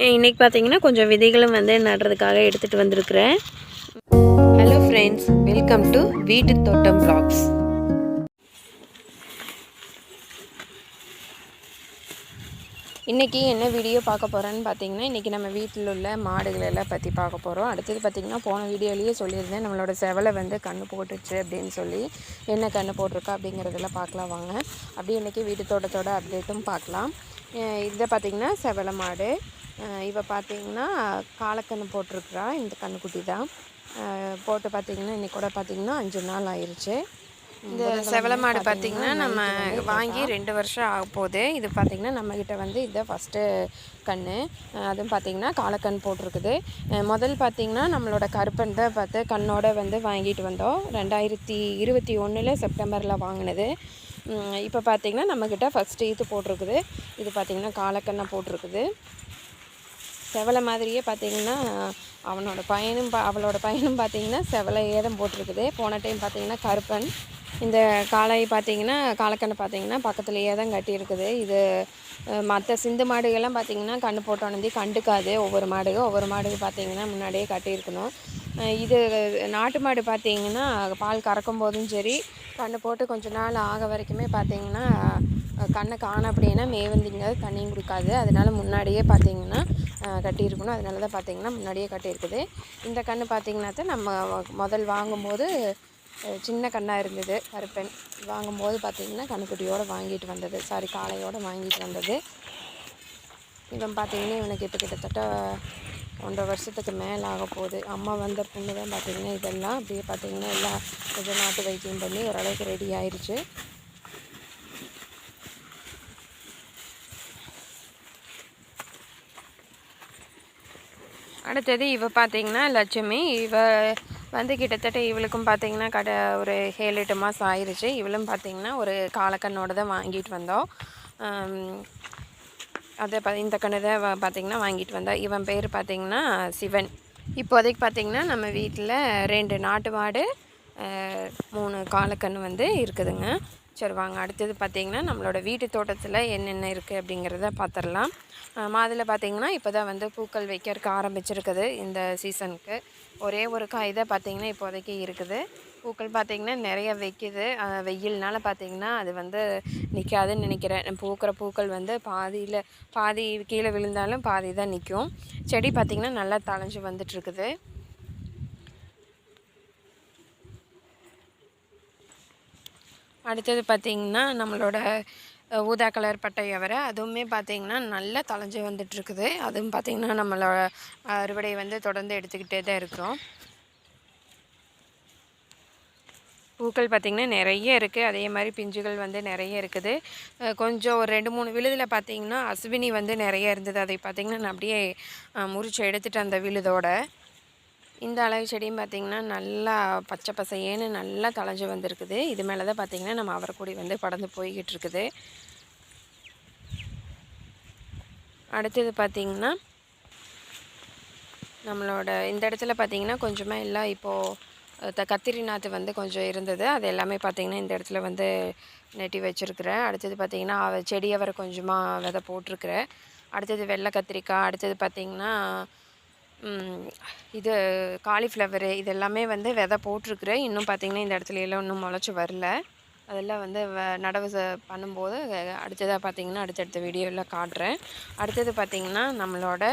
இன்றைக்கி பார்த்தீங்கன்னா கொஞ்சம் விதைகளும் வந்து நடுறதுக்காக எடுத்துகிட்டு வந்திருக்கிறேன். ஹலோ ஃப்ரெண்ட்ஸ், வெல்கம் டு வீட்டு தோட்டம் vlogs. இன்றைக்கி என்ன வீடியோ பார்க்க போகிறேன்னு பார்த்தீங்கன்னா, இன்றைக்கி நம்ம வீட்டில் உள்ள மாடுகளெல்லாம் பற்றி பார்க்க போகிறோம். அடுத்தது பார்த்திங்கன்னா, போன வீடியோலேயே சொல்லியிருந்தேன் நம்மளோட செவலை வந்து கன்று போட்டுச்சு அப்படின்னு சொல்லி. என்ன கன்று போட்டிருக்கா அப்படிங்கிறதெல்லாம் பார்க்கலாம் வாங்க. அப்படியே இன்றைக்கி வீட்டு தோட்டத்தோட அப்டேட்டும் பார்க்கலாம். இதை பார்த்திங்கன்னா செவலை மாடு. இவ பார்த்திங்கன்னா காலக்கன்று போட்டிருக்குறா. இந்த கன்றுக்குட்டி தான் போட்டு பார்த்திங்கன்னா இன்றைக்கி கூட பார்த்திங்கன்னா 5 நாள் ஆயிடுச்சு. இந்த செவலை மாடு பார்த்திங்கன்னா நம்ம வாங்கி 2 வருஷம் ஆக போகுது. இது பார்த்திங்கன்னா நம்மக்கிட்ட வந்து இதை ஃபஸ்ட்டு கன்று. அதுவும் பார்த்திங்கன்னா காலக்கன்று போட்டிருக்குது. முதல் பார்த்திங்கன்னா நம்மளோட கருப்பன் தான் பார்த்து கண்ணோட வந்து வாங்கிட்டு வந்தோம். 2021 செப்டம்பரில் வாங்கினது. இப்போ பார்த்திங்கன்னா நம்மக்கிட்ட ஃபஸ்ட்டு இது போட்டிருக்குது. இது பார்த்திங்கன்னா காலக்கண்ணை போட்டிருக்குது. செவலை மாதிரியே பார்த்திங்கன்னா அவளோட பையனும் பார்த்திங்கன்னா செவலையே தான் போட்டிருக்குது. போன டைம் பார்த்திங்கன்னா கருப்பன். இந்த காளை பார்த்திங்கன்னா காலக்கண்ணை பார்த்திங்கன்னா பக்கத்துலேயே தான் கட்டியிருக்குது. இது மற்ற சிந்து மாடுகள்லாம் பார்த்திங்கன்னா கன்று போட்டோன்னே கண்டுக்காது. ஒவ்வொரு மாடுக்கு பார்த்திங்கன்னா முன்னாடியே கட்டியிருக்கணும். இது நாட்டு மாடு பார்த்திங்கன்னா பால் கறக்கும் போதும் சரி, கன்று போட்டு கொஞ்ச நாள் ஆக வரைக்குமே பார்த்திங்கன்னா கண்ணை காண அப்படின்னா மேவந்திங்க தண்ணியும் குடிக்காது. அதனால் முன்னாடியே பார்த்திங்கன்னா கட்டியிருக்கணும். அதனால தான் பார்த்திங்கன்னா முன்னாடியே கட்டியிருக்குது. இந்த கன்று பார்த்திங்கன்னா தான் நம்ம முதல் வாங்கும்போது சின்ன கண்ணாக இருந்தது. கருப்பெண் வாங்கும்போது பார்த்திங்கன்னா கண்ணுக்குட்டியோடு வாங்கிட்டு வந்தது. காளையோடு வாங்கிட்டு வந்தது. இவன் பார்த்திங்கன்னா இவனுக்கு இப்போ கிட்டத்தட்ட 1.5 வருஷத்துக்கு மேலே ஆக போகுது. அம்மா வந்த பொண்ணு தான் பார்த்திங்கன்னா இதெல்லாம் அப்படியே பார்த்திங்கன்னா எல்லாம் கொஞ்சம் நாட்டு வைத்தியம் பண்ணி ஓரளவுக்கு ரெடி ஆயிடுச்சு. அடுத்தது இவ பார்த்திங்கன்னா லட்சுமி. இவ வந்து கிட்டத்தட்ட இவளுக்கும் பார்த்திங்கன்னா ஒரு 7-8 மாதம் ஆயிடுச்சு. இவளும் பார்த்திங்கன்னா ஒரு காலக்கண்ணோடு தான் வாங்கிட்டு வந்தோம். அதை இந்த கண்ணு தான் பார்த்திங்கன்னா வாங்கிட்டு வந்தோம். இவன் பேர் பார்த்திங்கன்னா சிவன். இப்போதைக்கு பார்த்திங்கன்னா நம்ம வீட்டில் 2 நாட்டு மாடு, 3 காலக்கன்று வந்து இருக்குதுங்க. சரி வாங்க, அடுத்தது பார்த்திங்கன்னா நம்மளோட வீட்டு தோட்டத்தில் என்னென்ன இருக்குது அப்படிங்கிறத பார்த்துடலாம். மாதுளை பார்த்திங்கன்னா இப்போ தான் வந்து பூக்கள் வைக்கிறதுக்கு ஆரம்பிச்சிருக்குது. இந்த சீசனுக்கு ஒரே ஒரு காய் தான் பார்த்திங்கன்னா இப்போதைக்கு இருக்குது. பூக்கள் பார்த்திங்கன்னா நிறைய வைக்கிது. வெயில்னால பார்த்திங்கன்னா அது வந்து நிற்காதுன்னு நினைக்கிறேன். பூக்கிற பூக்கள் வந்து பாதி கீழே விழுந்தாலும் பாதி தான் நிற்கும். செடி பார்த்திங்கன்னா நல்லா தழைஞ்சு வந்துட்டுருக்குது. அடுத்தது பார்த்திங்கன்னா நம்மளோட ஊதா கலர் பட்டை அவரை, அதுவுமே பார்த்திங்கன்னா நல்லா தழைஞ்சு வந்துட்டுருக்குது. அதுவும் பார்த்திங்கன்னா நம்மளோட அறுவடை வந்து தொடர்ந்து எடுத்துக்கிட்டே தான் இருக்கிறோம். பூக்கள் பார்த்திங்கன்னா நிறைய இருக்குது. அதே மாதிரி பிஞ்சுகள் வந்து நிறைய இருக்குது. கொஞ்சம் ஒரு 2-3 விழுதில் பார்த்திங்கன்னா அஸ்வினி வந்து நிறைய இருந்தது. அதை பார்த்திங்கன்னா நான் அப்படியே முறிச்சு எடுத்துகிட்டு அந்த விழுதோட. இந்த அளவு செடியும் பார்த்திங்கன்னா நல்லா பச்சை பசையேன்னு நல்லா தழைஞ்சு வந்திருக்குது. இது மேலே தான் பார்த்திங்கன்னா நம்ம அவரைக்கொடி வந்து படர்ந்து போய்கிட்டு இருக்குது. அடுத்தது பார்த்திங்கன்னா நம்மளோட இந்த இடத்துல பார்த்திங்கன்னா கொஞ்சமாக எல்லாம் இப்போது கத்திரி நாற்று வந்து கொஞ்சம் இருந்தது. அது எல்லாமே பார்த்திங்கன்னா இந்த இடத்துல வந்து நெட்டி வச்சுருக்குறேன். அடுத்தது பார்த்திங்கன்னா செடி அவரை கொஞ்சமாக விதை போட்டிருக்கிறேன். அடுத்தது வெள்ளை கத்திரிக்காய், அடுத்தது பார்த்திங்கன்னா இது காலிஃப்ளவரு, இது எல்லாமே வந்து விதை போட்டிருக்குறேன். இன்னும் பார்த்திங்கன்னா இந்த இடத்துல எல்லாம் இன்னும் முளைச்சி வரல. அதெல்லாம் வந்து நடவு பண்ணும்போது அடுத்ததாக பார்த்திங்கன்னா அடுத்தடுத்த வீடியோவில் காட்டுறேன். அடுத்தது பார்த்திங்கன்னா நம்மளோட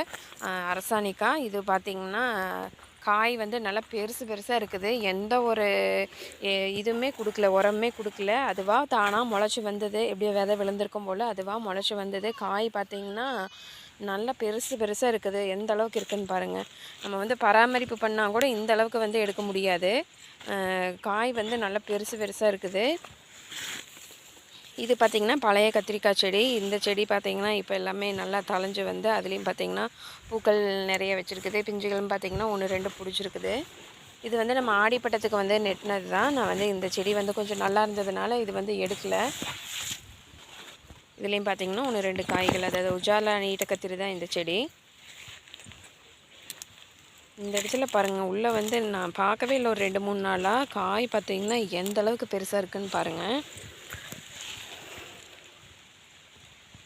அரசாணிக்காய். இது பார்த்திங்கன்னா காய் வந்து நல்லா பெருசாக இருக்குது. எந்த ஒரு இதுவுமே கொடுக்கல, உரமே கொடுக்கல. அதுவாக தானாக முளைச்சி வந்தது. எப்படியோ விதை விழுந்திருக்கும் போல் அதுவாக முளைச்சி வந்தது. காய் பார்த்திங்கன்னா நல்லா பெருசாக இருக்குது. எந்த அளவுக்கு இருக்குதுன்னு பாருங்கள். நம்ம வந்து பராமரிப்பு பண்ணால் கூட இந்த அளவுக்கு வந்து எடுக்க முடியாது. காய் வந்து நல்லா பெருசாக இருக்குது. இது பார்த்திங்கன்னா பழைய கத்திரிக்காய் செடி. இந்த செடி பார்த்திங்கன்னா இப்போ எல்லாமே நல்லா தழைஞ்சு வந்து அதுலேயும் பார்த்திங்கன்னா பூக்கள் நிறைய வச்சுருக்குது. பிஞ்சுகளும் பார்த்திங்கன்னா 1-2 பிடிச்சிருக்குது. இது வந்து நம்ம ஆடிப்பட்டத்துக்கு வந்து நெட்டினது தான். நான் வந்து இந்த செடி வந்து கொஞ்சம் நல்லா இருந்ததுனால இது வந்து எடுக்கலை. இதுலேயும் பார்த்திங்கன்னா 1-2 காய்கள், அதாவது உஜாலா நீட்ட கத்திரி தான் இந்த செடி. இந்த இடத்துல பாருங்கள், உள்ளே வந்து நான் பார்க்கவே இல்லை. ஒரு 2-3 நாளாக காய் பார்த்திங்கன்னா எந்த அளவுக்கு பெருசாக இருக்குதுன்னு பாருங்கள்.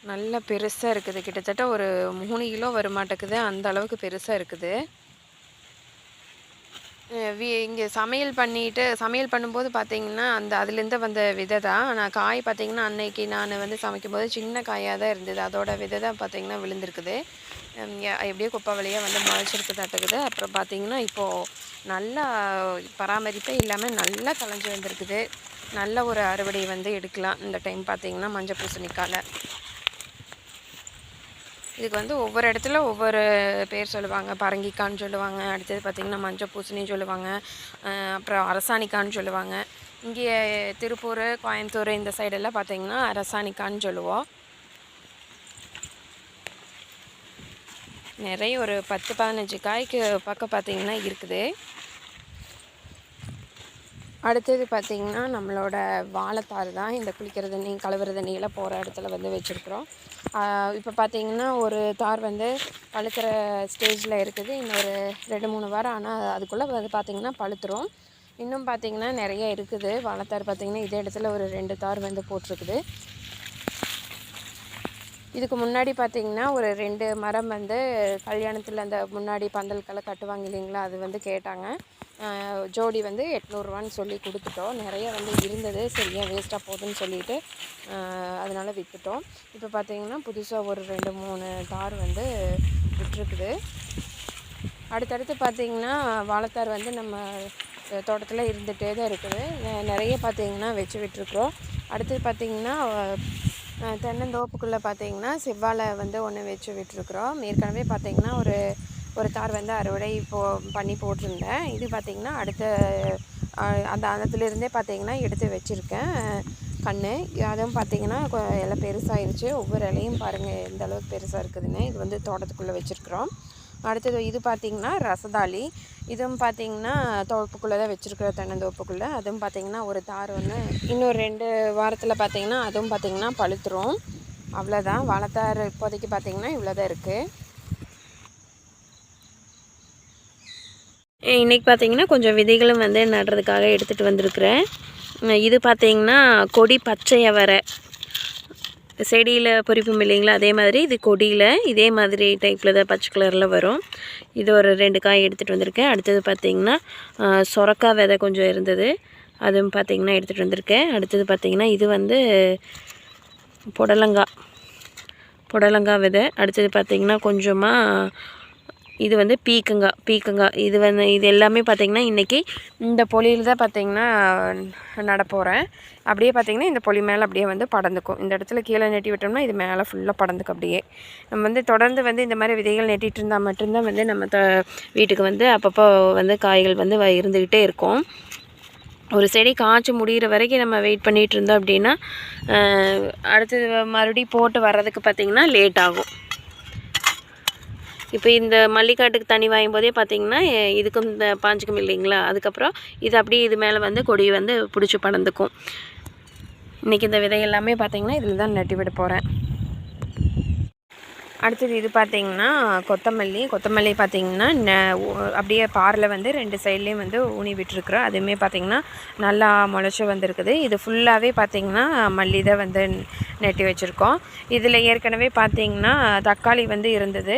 நல்ல பெருசாக இருக்குது. கிட்டத்தட்ட ஒரு 3 கிலோ வருமாட்டக்குது. அந்த அளவுக்கு பெருசாக இருக்குது. இங்கே சமையல் பண்ணும்போது பார்த்தீங்கன்னா, அதுலேருந்து வந்த விதை தான். ஆனால் காய் பார்த்தீங்கன்னா, அன்னைக்கு நான் வந்து சமைக்கும்போது சின்ன காயாக தான் இருந்தது. அதோட விதை தான் பார்த்தீங்கன்னா விழுந்திருக்குது. எப்படியோ குப்பை வழியாக வந்து முளைச்சிருக்குதாட்டுக்குது. அப்புறம் பார்த்தீங்கன்னா, இப்போது நல்லா பராமரிப்பே இல்லாமல் நல்லா தழைஞ்சு வந்திருக்குது. நல்ல ஒரு அறுவடை வந்து எடுக்கலாம். இந்த டைம் பார்த்தீங்கன்னா மஞ்சள் பூசணிக்கால. இதுக்கு வந்து ஒவ்வொரு இடத்துல ஒவ்வொரு பேர் சொல்லுவாங்க. பரங்கிக்கான்னு சொல்லுவாங்க. அடுத்தது பார்த்திங்கன்னா மஞ்சள் பூசணின்னு சொல்லுவாங்க. அப்புறம் அரசாணிக்கான்னு சொல்லுவாங்க. இங்கே திருப்பூர், கோயம்புத்தூர் இந்த சைடெல்லாம் பார்த்திங்கன்னா அரசாணிக்கான்னு சொல்லுவோம். நிறைய ஒரு 10-15 காய்க்கு பக்கம் பார்த்திங்கன்னா இருக்குது. அடுத்தது பார்த்திங்கன்னா நம்மளோட வாழைத்தார் தான். இந்த குளிக்கிற தண்ணி, கழுவுற தண்ணியெல்லாம் போகிற இடத்துல வந்து வச்சுருக்குறோம். இப்போ பார்த்திங்கன்னா ஒரு தார் வந்து பழுக்கிற ஸ்டேஜில் இருக்குது. இன்னொரு 2-3 வாரம் ஆனால் அதுக்குள்ளே வந்து பார்த்திங்கன்னா பழுத்துரும். இன்னும் பார்த்திங்கன்னா நிறைய இருக்குது. வாழைத்தார் பார்த்திங்கன்னா இதே இடத்துல ஒரு 2 தார் வந்து போட்டிருக்குது. இதுக்கு முன்னாடி பார்த்திங்கன்னா ஒரு 2 மரம் வந்து கல்யாணத்தில் அந்த முன்னாடி பந்தல்களை கட்டுவாங்க இல்லைங்களா, அது வந்து கேட்டாங்க. ஜோடி வந்து 800 சொல்லி கொடுத்துட்டோம். நிறைய வந்து இருந்தது, சரியாக வேஸ்ட்டாக போகுதுன்னு சொல்லிட்டு அதனால் விற்றுட்டோம். இப்போ பார்த்திங்கன்னா புதுசாக ஒரு 2-3 தார் வந்து விட்டுருக்குது. அடுத்தடுத்து பார்த்திங்கன்னா வாழைத்தார் வந்து நம்ம தோட்டத்தில் இருந்துகிட்டே தான் இருக்குது. நிறைய பார்த்திங்கன்னா வச்சு விட்டுருக்குறோம். அடுத்தது பார்த்திங்கன்னா தென்னந்தோப்புக்குள்ளே பார்த்திங்கன்னா செவ்வாழை வந்து ஒன்று வச்சு விட்டுருக்குறோம். ஏற்கனவே பார்த்திங்கன்னா ஒரு தார் வந்து அறுவடை பண்ணி போட்டிருந்தேன். இது பார்த்திங்கன்னா அடுத்த அந்த அதுலேருந்தே பார்த்திங்கன்னா எடுத்து வச்சுருக்கேன் கன்று. அதுவும் பார்த்திங்கன்னா எல்லாம் பெருசாகிருச்சு. ஒவ்வொரு இலையும் பாருங்கள் எந்த அளவுக்கு பெருசாக இருக்குதுன்னு. இது வந்து தோட்டத்துக்குள்ளே வச்சுருக்குறோம். அடுத்தது இது பார்த்திங்கன்னா ரசதாளி. இதுவும் பார்த்திங்கன்னா தோப்புக்குள்ளே தான் வச்சுருக்குற தென்னந்தோப்புக்குள்ளே. அதுவும் பார்த்திங்கன்னா ஒரு தார் ஒன்று இன்னொரு 2 வாரத்தில் பார்த்திங்கன்னா அதுவும் பார்த்திங்கன்னா பழுத்துரும். அவ்வளோதான். வாழைத்தார் இப்போதைக்கு பார்த்திங்கன்னா இவ்வளோ தான் இருக்குது. இன்றைக்கி பார்த்திங்கன்னா கொஞ்சம் விதைகளும் வந்து நடுறதுக்காக எடுத்துகிட்டு வந்திருக்கிறேன். இது பார்த்திங்கன்னா கொடி பச்சை அவரை செடியில் பொறிப்போம் இல்லைங்களா, அதே மாதிரி இது கொடியில் இதே மாதிரி டைப்பில் தான் பச்சை கலரில் வரும். இது ஒரு 2 காய் எடுத்துகிட்டு வந்திருக்கேன். அடுத்தது பார்த்திங்கன்னா சொரக்காய் விதை கொஞ்சம் இருந்தது, அதுவும் பார்த்திங்கன்னா எடுத்துகிட்டு வந்திருக்கேன். அடுத்தது பார்த்திங்கன்னா இது வந்து புடலங்காய் விதை. அடுத்தது பார்த்திங்கன்னா கொஞ்சமாக இது வந்து பீக்கங்காய். இது எல்லாமே பார்த்திங்கன்னா இன்றைக்கி இந்த பொலியில் தான் பார்த்திங்கன்னா நடப்போகிறேன். அப்படியே பார்த்திங்கன்னா இந்த பொலி மேலே அப்படியே வந்து படந்துக்கும். இந்த இடத்துல கீழே நெட்டி விட்டோம்னா இது மேலே ஃபுல்லாக படந்துக்கும். அப்படியே நம்ம வந்து தொடர்ந்து வந்து இந்த மாதிரி விதைகள் நெட்டிகிட்டு இருந்தால் மட்டும்தான் வந்து நம்ம வீட்டுக்கு வந்து அப்பப்போ வந்து காய்கள் வந்து இருந்துக்கிட்டே இருக்கும். ஒரு செடி காய்ச்சி முடிகிற வரைக்கும் நம்ம வெயிட் பண்ணிகிட்டு இருந்தோம் அப்படின்னா அடுத்தது மறுபடியும் போட்டு வர்றதுக்கு பார்த்திங்கன்னா லேட் ஆகும். இப்போ இந்த மல்லிகாட்டுக்கு தண்ணி வாயும் போதே பார்த்திங்கன்னா இதுக்கும் இந்த பாஞ்சுக்கும் இல்லைங்களா, அதுக்கப்புறம் இது அப்படியே இது மேலே வந்து கொடி வந்து பிடிச்சி படந்துக்கும். இன்றைக்கி இந்த விதை எல்லாமே பார்த்திங்கன்னா இதில் தான் நட்டி விட போகிறேன். அடுத்தது இது பார்த்திங்கன்னா கொத்தமல்லி பார்த்திங்கன்னா அப்படியே பாரில் வந்து 2 சைட்லேயும் வந்து ஊனி விட்டுருக்குறோம். அதுவுமே பார்த்திங்கன்னா நல்லா முளைச்சி வந்திருக்குது. இது ஃபுல்லாகவே பார்த்திங்கன்னா மல்லி தான் வந்து நட்டி வச்சுருக்கோம். இதில் ஏற்கனவே பார்த்திங்கன்னா தக்காளி வந்து இருந்தது.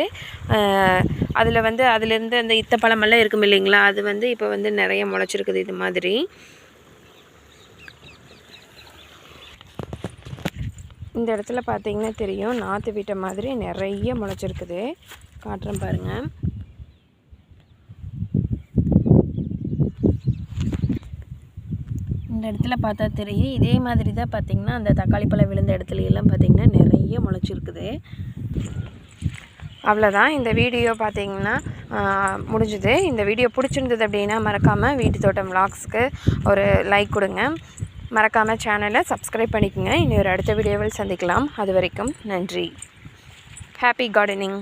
அதில் வந்து அதுலேருந்து அந்த இத்தப்பழமெல்லாம் இருக்கும் இல்லைங்களா, அது வந்து இப்போ வந்து நிறைய முளைச்சிருக்குது. இது மாதிரி இந்த இடத்துல பார்த்திங்கன்னா தெரியும், நாற்று விட்ட மாதிரி நிறைய முளைச்சிருக்குது. காட்டுறேன் பாருங்கள். இந்த இடத்துல பார்த்தா தெரியும். இதே மாதிரி தான் பார்த்திங்கன்னா அந்த தக்காளி பழம் விழுந்த இடத்துலையெல்லாம் பார்த்திங்கன்னா நிறைய முளைச்சிருக்குது. அவ்வளோதான். இந்த வீடியோ பார்த்திங்கன்னா முடிஞ்சுது. இந்த வீடியோ பிடிச்சிருந்தது அப்படின்னா மறக்காமல் வீட்டு தோட்டம் vlogsக்கு ஒரு லைக் கொடுங்க. மறக்காமல் சேனலை சப்ஸ்கிரைப் பண்ணிக்கோங்க. இன்னொரு அடுத்த வீடியோவில் சந்திக்கலாம். அது வரைக்கும் நன்றி. Happy gardening.